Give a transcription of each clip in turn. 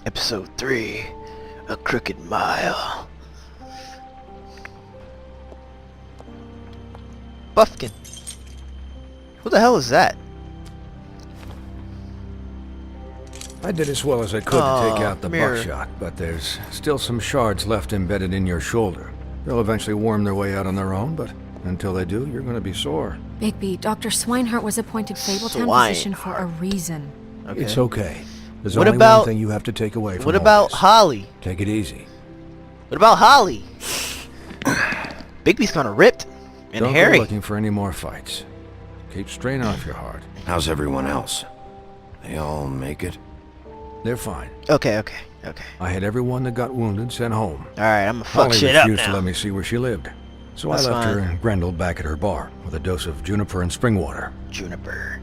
Episode 3, A Crooked Mile. Buffkin. Who the hell is that? I did as well as I could to take out the mirror. buckshot, but there's still some shards left embedded in your shoulder. They'll eventually worm their way out on their own, but until they do, you're going to be sore. Bigby, Dr. Swinehart was appointed Fabletown physician for a reason. Okay. It's okay. There's What only about- one thing you have to take away from What all about this. Holly? Take it easy. What about Holly? Bigby's kind of ripped and Don't hairy. go looking for any more fights. Keep strain off your heart. How's everyone else? They all make it? They're fine. Okay. I had everyone that got wounded sent home. Alright, I'm gonna fuck Holly shit up refused to now. let me see where she lived. So That's I left her fine. and Grendel back at her bar with a dose of juniper and spring water. Juniper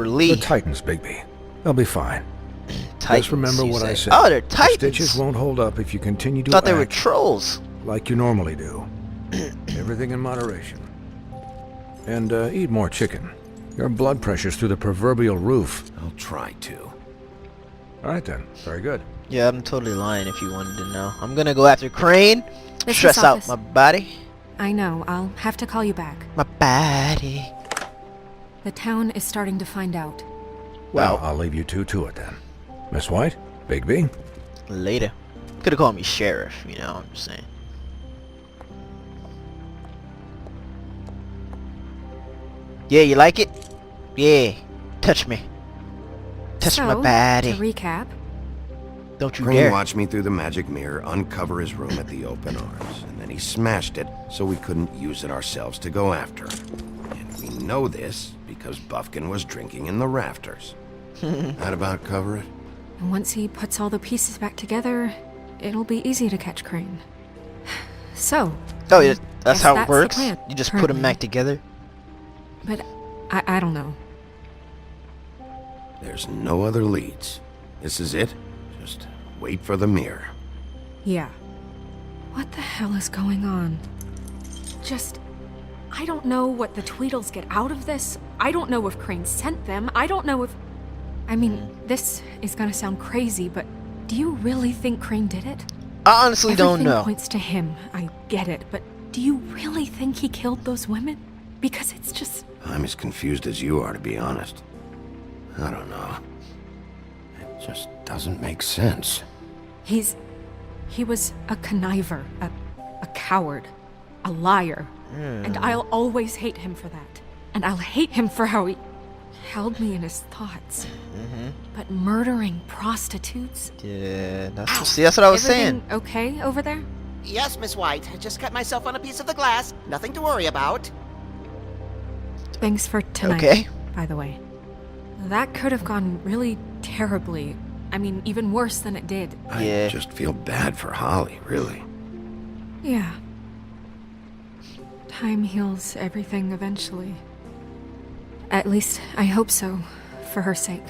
Lee. The Titans, Bigby. They'll be fine. Titans, Just remember you what I say. said. Oh, they're The Titans. stitches won't hold up if you continue to Thought they were act trolls. like you normally do. Everything in moderation. And eat more chicken. Your blood pressure's through the proverbial roof. I'll try to. All right then. Very good. Yeah, I'm totally lying if you wanted to know. I'm gonna go after Crane. Business Stress out office. my body. I know, I'll have to call you back. My body. The town is starting to find out. Well, Well. I'll leave you two to it then. Miss White? Bigby? Later. Could've called me Sheriff, you know what I'm saying. Yeah, you like it? Yeah. Touch me. Touch so, my body. to recap, Don't you Crane dare. watched me through the magic mirror uncover his room at the open arms, and then he smashed it so we couldn't use it ourselves to go after him. And we know this because Buffkin was drinking in the rafters. That about cover it? and once he puts all the pieces back together, it'll be easy to catch Crane. So, Oh, yeah, that's guess how it that's the works? plan, You just put them currently. back together? but I don't know. There's no other leads. This is it. Just wait for the mirror. Yeah. What the hell is going on? I don't know what the Tweedles get out of this. I don't know if Crane sent them. I don't know if... I mean, this is gonna sound crazy, but do you really think Crane did it? I honestly don't Everything know. points to him. I get it, but do you really think he killed those women? Because it's just... I'm as confused as you are, to be honest. I don't know. It just doesn't make sense. He was a conniver, a coward, a liar. And I'll always hate him for that. And I'll hate him for how he held me in his thoughts. But murdering prostitutes? Yeah, see, that's what I was saying. Everything okay over there? Yes, Miss White. I just cut myself on a piece of the glass. Nothing to worry about. Thanks for tonight, Okay. by the way. That could have gone really terribly. I mean, even worse than it did. Yeah. I just feel bad for Holly, really. Yeah. Time heals everything eventually. At least, I hope so, for her sake.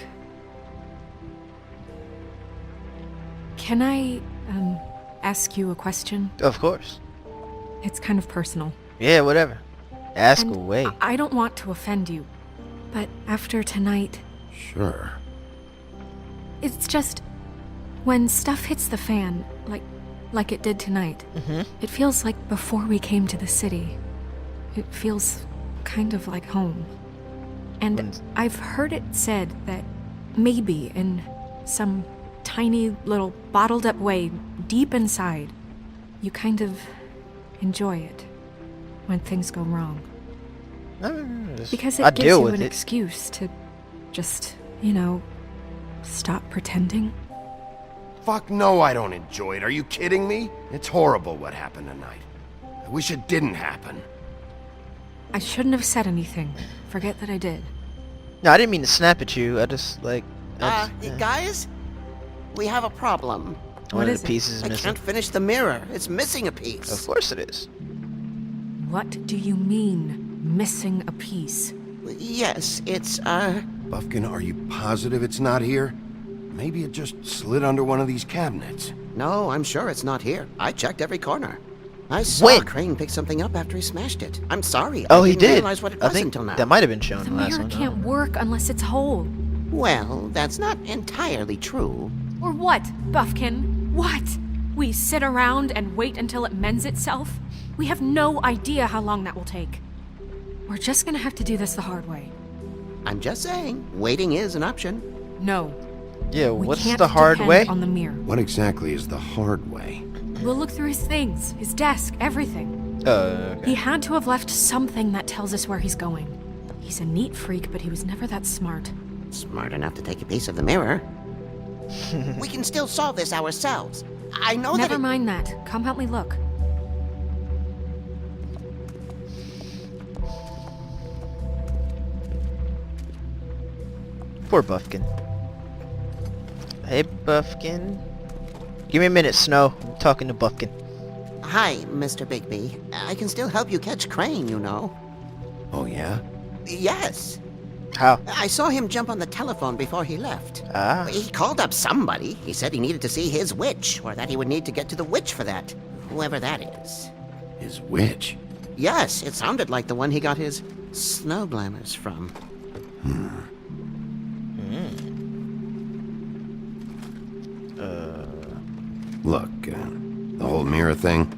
Can I, ask you a question? Of course. It's kind of personal. Yeah, whatever. Ask And away. I don't want to offend you, but after tonight, Sure. it's just... When stuff hits the fan, like it did tonight, it feels like before we came to the city. It feels kind of like home. And When- I've heard it said that maybe in some tiny little bottled up way deep inside, you kind of enjoy it when things go wrong. Because it I gives deal you with an it. excuse to just, stop pretending. Fuck no, I don't enjoy it. Are you kidding me? It's horrible what happened tonight. I wish it didn't happen. I shouldn't have said anything. Forget that I did. No, I didn't mean to snap at you. I just like. Guys? We have a problem. One What of is the it? pieces I missing. can't finish the mirror. It's missing a piece. Of course it is. What do you mean, missing a piece? Yes, it's, Buffkin, are you positive it's not here? Maybe it just slid under one of these cabinets. No, I'm sure it's not here. I checked every corner. I saw Wait. Crane pick something up after he smashed it. I'm sorry. Oh, I he didn't did. realize what it I was think until now. that might have been shown The in the last mirror one. can't work unless it's whole. Well, that's not entirely true. Or what, Buffkin? What? We sit around and wait until it mends itself? We have no idea how long that will take. We're just gonna have to do this the hard way. I'm just saying, waiting is an option. No. Yeah, We what's can't the hard depend way? on the mirror. What exactly is the hard way? We'll look through his things, his desk, everything. Okay. He had to have left something that tells us where he's going. He's a neat freak, but he was never that smart. Smart enough to take a piece of the mirror. We can still solve this ourselves. I know Never that. mind that. Come help me look. Poor Buffkin. Hey, Buffkin. Give me a minute, Snow. I'm talking to Buffkin. Hi, Mr. Bigby. I can still help you catch Crane, you know. Oh, yeah? Yes. How? I saw him jump on the telephone before he left. Ah. He called up somebody. He said he needed to see his witch, or that he would need to get to the witch for that. Whoever that is. His witch? Yes, it sounded like the one he got his snow glamours from. Look, the whole mirror thing,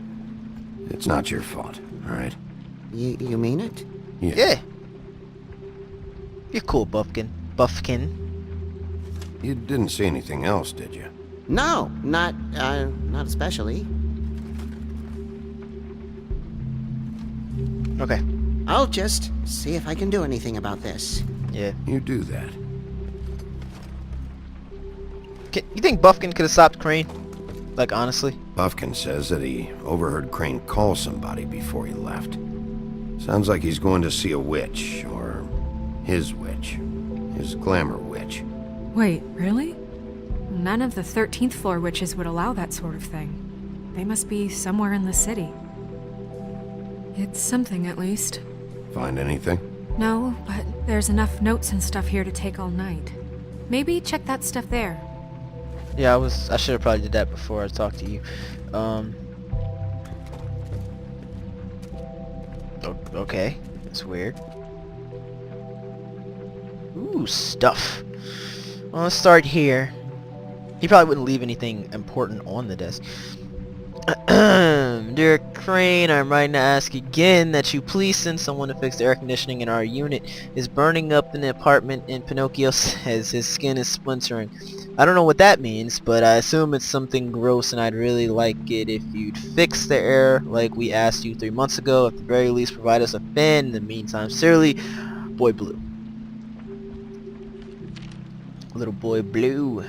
it's not your fault, all right? You mean it? Yeah. You're cool, Buffkin. Buffkin. You didn't see anything else, did you? No, not especially. Okay. I'll just see if I can do anything about this. Yeah. You do that. You think Buffkin could have stopped Crane? Like, honestly? Buffkin says that he overheard Crane call somebody before he left. Sounds like he's going to see a witch, or his witch. His glamour witch. Wait, really? None of the 13th floor witches would allow that sort of thing. They must be somewhere in the city. It's something, at least. Find anything? No, but there's enough notes and stuff here to take all night. Maybe check that stuff there. Yeah, I should have probably did that before I talked to you. Okay. That's weird. Ooh, stuff. Well, let's start here. He probably wouldn't leave anything important on the desk. Dear Crane, I'm writing to ask again that you please send someone to fix the air conditioning in our unit. It's burning up in the apartment, and Pinocchio says his skin is splintering. I don't know what that means, but I assume it's something gross, and I'd really like it if you'd fix the air like we asked you 3 months ago. At the very least, provide us a fan. In the meantime, sincerely, Boy Blue. Little Boy Blue.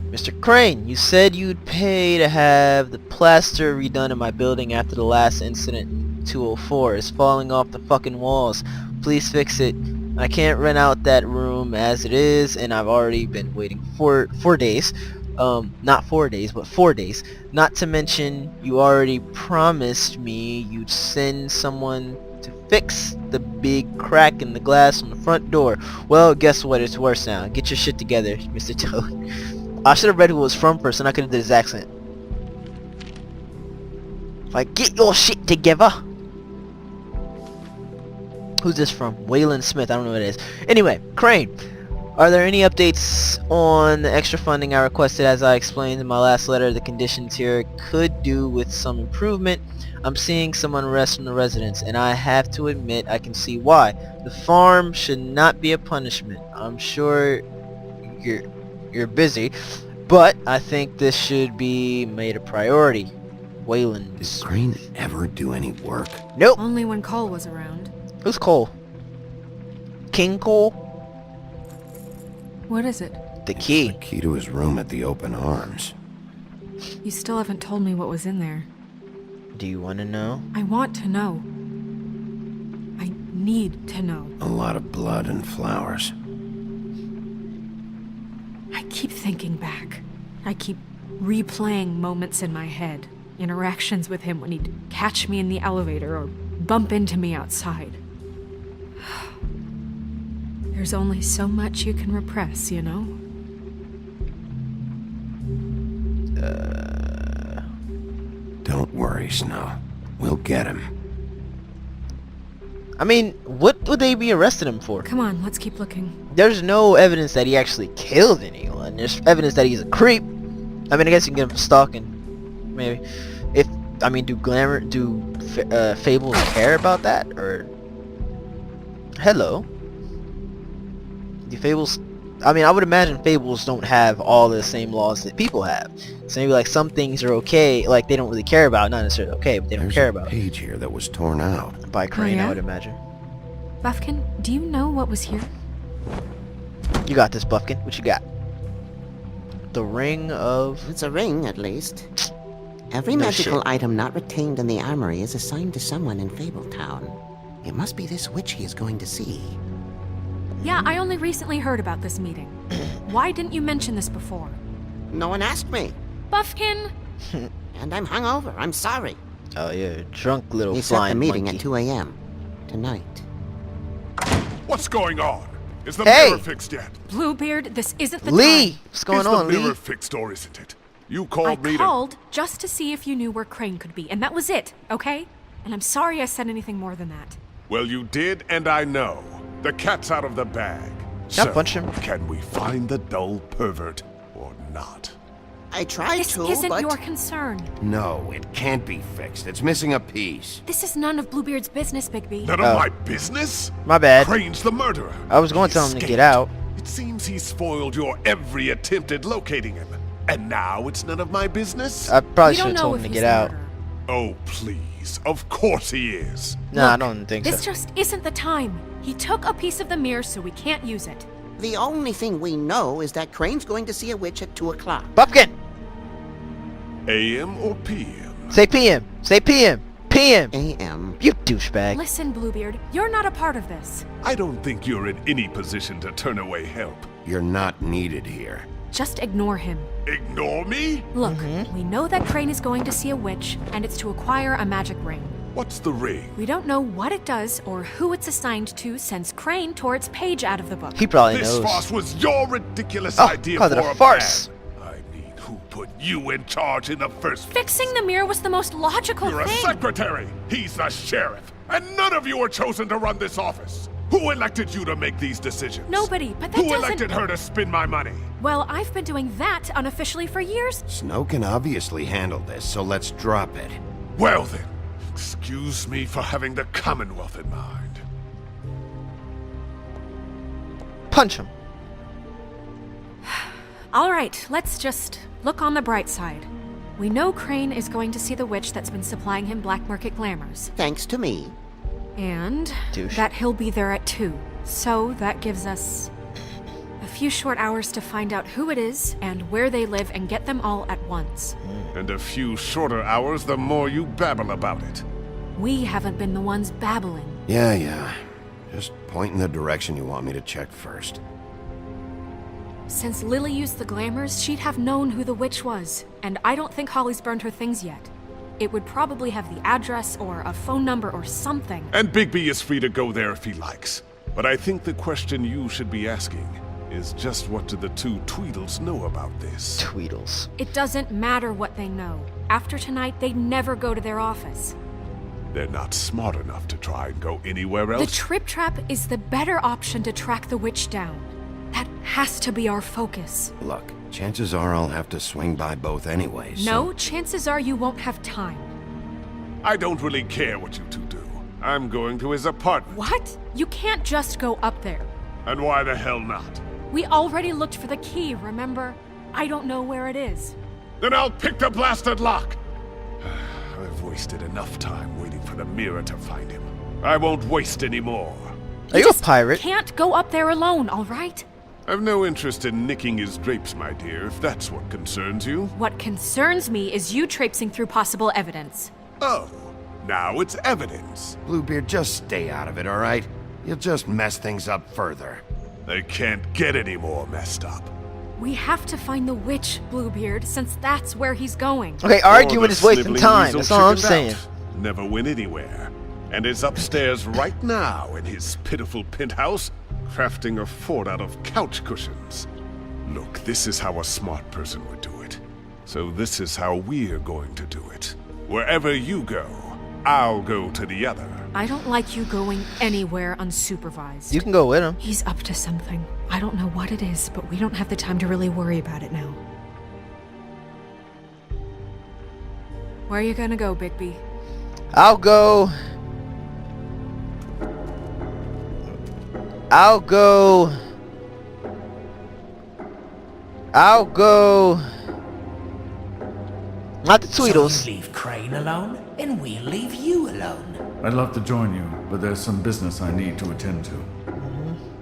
Mr. Crane, you said you'd pay to have the plaster redone in my building after the last incident in 204. It's falling off the fucking walls. Please fix it. I can't rent out that room as it is, and I've already been waiting 4 days. Not 4 days, but 4 days. Not to mention, you already promised me you'd send someone to fix the big crack in the glass on the front door. Well, guess what? It's worse now. Get your shit together, Mr. Toad. I should have read who it was from first, and I could have did his accent. Like, get your shit together. Who's this from? Waylon Smith. I don't know what it is. Anyway, Crane. Are there any updates on the extra funding I requested? As I explained in my last letter, the conditions here could do with some improvement. I'm seeing some unrest from the residents, and I have to admit I can see why. The farm should not be a punishment. I'm sure you're busy, but I think this should be made a priority. Waylon. Did Crane ever do any work? Nope. Only when Cole was around. Who's Cole? King Cole? What is it? The key. The key to his room at the Open Arms. You still haven't told me what was in there. Do you want to know? I want to know. I need to know. A lot of blood and flowers. I keep thinking back. I keep replaying moments in my head. Interactions with him when he'd catch me in the elevator or bump into me outside. There's only so much you can repress, you know? Don't worry, Snow. We'll get him. I mean, what would they be arresting him for? Come on, let's keep looking. There's no evidence that he actually killed anyone. There's evidence that he's a creep. I mean, I guess you can get him for stalking, maybe. Do Fables care about that, or? Hello. Do Fables? I mean, I would imagine Fables don't have all the same laws that people have. So maybe like some things are okay, like they don't really care about, not necessarily okay, but they don't care about. There's a page here that was torn out. By Crane, yeah? I would imagine. Buffkin, do you know what was here? You got this, Buffkin. What you got? The ring of... It's a ring, at least. Every No magical shit. item not retained in the armory is assigned to someone in Fabletown. It must be this witch he is going to see. Yeah, I only recently heard about this meeting. Why didn't you mention this before? No one asked me, Buffkin! and I'm hungover. I'm sorry. Oh, yeah, drunk little He set the flying meeting monkey. at 2 a.m. tonight. What's going on? Is the Hey! mirror fixed yet? Bluebeard, this isn't the Lee! time. What's going Is on, the mirror Lee? fixed or isn't it? You I called me to... called just to see if you knew where Crane could be, and that was it, okay? And I'm sorry I said anything more than that. Well, you did, and I know. The cat's out of the bag. Can I So, punch him? can we find the dull pervert or not? I tried This to, isn't but... your concern. No, it can't be fixed. It's missing a piece. This is none of Bluebeard's business, Bigby. None of my business? My bad. Crane's the murderer. I was going to He tell him to get escaped. out. It seems he spoiled your every attempt at locating him. And now it's none of my business? I probably We should don't have know told if him to he's get the out. murderer. Oh, please. Of course he is. Nah, I Look, don't think This so. just isn't the time. He took a piece of the mirror, so we can't use it. The only thing we know is that Crane's going to see a witch at 2 o'clock. Buffkin! AM or PM? Say PM! Say PM! PM! A.M. You douchebag. Listen, Bluebeard, you're not a part of this. I don't think you're in any position to turn away help. You're not needed here. Just ignore him. Ignore me? Look, we know that Crane is going to see a witch, and it's to acquire a magic ring. What's the ring? We don't know what it does or who it's assigned to since Crane tore its page out of the book. He probably This knows. farce was your ridiculous Oh, idea called for it a farce. plan. I mean, who put you in charge in the first place? Fixing the mirror was the most logical You're a thing. secretary. He's the sheriff. And none of you are chosen to run this office. Who elected you to make these decisions? Nobody, but that Who doesn't... elected her to spend my money? Well, I've been doing that unofficially for years. Snow can obviously handle this, so let's drop it. Well then, excuse me for having the Commonwealth in mind. Punch him. All right, let's just look on the bright side. We know Crane is going to see the witch that's been supplying him black market glamours. Thanks to me. And Douche. that he'll be there at 2. So that gives us a few short hours to find out who it is and where they live and get them all at once. And a few shorter hours, the more you babble about it. We haven't been the ones babbling. Yeah. Just point in the direction you want me to check first. Since Lily used the glamours, she'd have known who the witch was, and I don't think Holly's burned her things yet. It would probably have the address or a phone number or something. And Bigby is free to go there if he likes. But I think the question you should be asking is just what do the two Tweedles know about this? Tweedles. It doesn't matter what they know. After tonight, they'd never go to their office. They're not smart enough to try and go anywhere The else. Trip Trap is the better option to track the witch down. That has to be our focus. Look, chances are I'll have to swing by both anyways. No, chances are you won't have time. I don't really care what you two do. I'm going to his apartment. What? You can't just go up there. And why the hell not? We already looked for the key, remember? I don't know where it is. Then I'll pick the blasted lock. I've wasted enough time waiting for the mirror to find him. I won't waste any more. Are you a pirate? Can't go up there alone, all right? I've no interest in nicking his drapes, my dear, if that's what concerns you. What concerns me is you traipsing through possible evidence. Oh, now it's evidence. Bluebeard, just stay out of it, all right? You'll just mess things up further. They can't get any more messed up. We have to find the witch, Bluebeard, since that's where he's going. Okay, Or arguing the is wasting sniveling time. weasel That's all I'm chickened saying. out. Never went anywhere. And is upstairs right now in his pitiful penthouse, crafting a fort out of couch cushions. Look, this is how a smart person would do it. So this is how we're going to do it. Wherever you go, I'll go to the other. I don't like you going anywhere unsupervised. You can go with him. He's up to something. I don't know what it is, but we don't have the time to really worry about it now. Where are you gonna go, Bigby? I'll go. Not the Tweedles. So you leave Crane alone, and we'll leave you alone. I'd love to join you, but there's some business I need to attend to.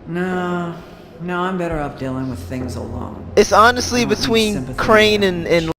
No, I'm better off dealing with things alone. It's honestly I don't need between sympathy Crane or and